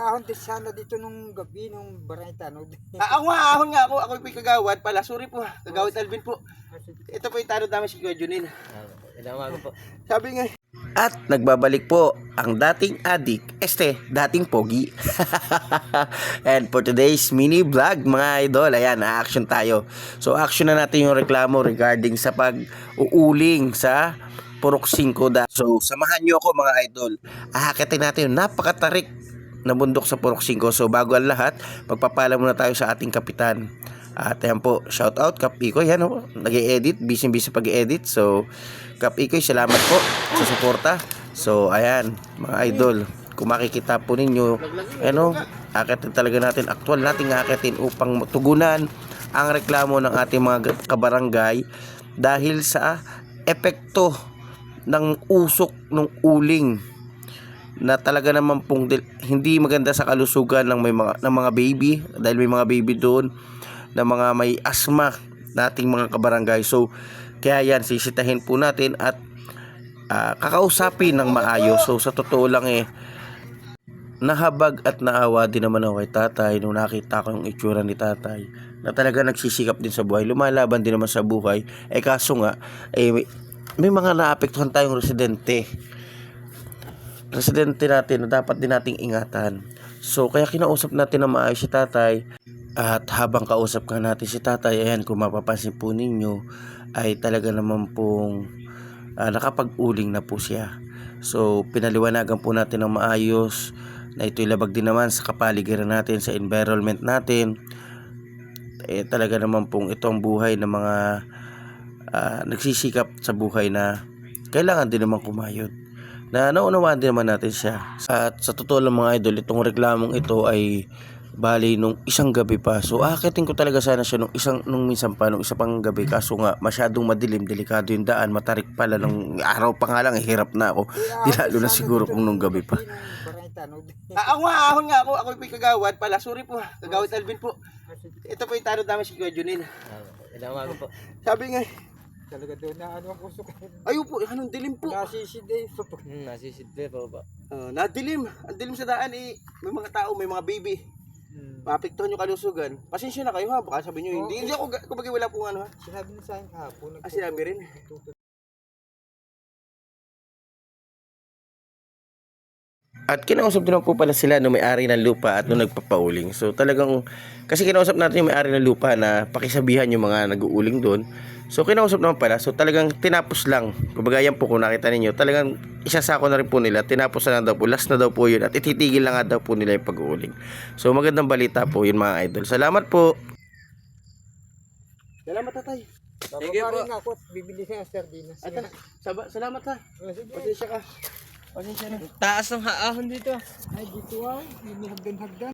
Ahon din sana dito nung gabi, nung barangay tanod. Ahon nga ako. Ako yung kagawad pala. Sorry po. Kagawad Alvin po. Ito po yung tanod namin si Kuya Junil. Po. Sabi nga. At nagbabalik po ang dating adik, dating pogi. And for today's mini vlog mga idol, ayan, na-action tayo. So action na natin yung reklamo regarding sa pag-uuling sa Purok 5. So samahan nyo ako mga idol. Ahakitin natin yung napakatarik na bundok sa Purok 5. So bago ang lahat, pagpapala muna tayo sa ating kapitan. At ayan po, shout out Kap Ikoy, yan o, nag-i-edit, busy pag-i-edit. So Kap Ikoy, salamat po sa suporta. So ayan mga idol, kung makikita po ninyo, ano, akitin talaga natin, actual nating akitin upang tugunan ang reklamo ng ating mga kabarangay dahil sa epekto ng usok ng uling na talaga naman pong hindi maganda sa kalusugan ng mga baby, dahil may mga baby doon na mga may asthma nating mga kabarangay. So kaya yan, sisitahin po natin at kakausapin ng maayos. So sa totoo lang nahabag at naawa din naman ako kay tatay nung nakita ko yung itsura ni tatay na talaga nagsisikap din sa buhay, lumalaban din naman sa buhay. Kaso nga may mga naapektuhan tayong residente natin na dapat din nating ingatan. So kaya kinausap natin na maayos si tatay. At habang kausap ka natin si tatay, ayan, kung mapapansin po ninyo ay talaga naman pong nakapag-uling na po siya. So pinaliwanagan po natin ng maayos na ito'y labag din naman sa kapaligiran natin, sa environment natin. Talaga naman pong ito ang buhay ng mga nagsisikap sa buhay na kailangan din naman kumayod, na naunawaan din naman natin siya. At sa totoo lang mga idol, itong reklamong ito ay bali nung isang gabi pa. So akitin ko talaga sana siya nung isa pang gabi, kaso nga masyadong madilim, delikado yung daan, matarik pala ng araw pa nga lang, hirap na ako. Di lalo na siguro kung nung gabi pa. Ahon nga ako. Ako yung kagawad pala. Sorry po. Kagawad Alvin po. Ito po yung tanod namin si Kuya Junil. Po. Sabi nga. Talaga doon na ano ang usok. Ayun po, anong dilim po. Nasisiday. Nasisidre po ba? Nadilim. Ang dilim sa daan may mga tao, may mga baby. Maapektuhan yung kalusugan. Pasensya na kayo ha, baka sabi nyo hindi. Hindi ako, kumbaga wala pong ano ha. Sinabi na sa akin kahapon. Sinabi rin. At kinausap din po pala sila nung may-ari ng lupa at nung nagpapauling. So talagang, kasi kinausap natin yung may-ari ng lupa na pakisabihan yung mga nag-uuling doon. So kinausap naman pala, so talagang tinapos lang. Kumbaga yan po, kung nakita ninyo, talagang isasako na rin po nila, tinapos na daw po, last na daw po yun, at ititigil na nga daw po nila yung pag-uuling. So magandang balita po yun mga idol. Salamat po. Salamat tatay. Sige po. Ako at bibili sa sardinas. Salamat ha. Pasensya ka. Pasensya na. Taas ng haahon dito. Ay dito ay, may hagdan-hagdan.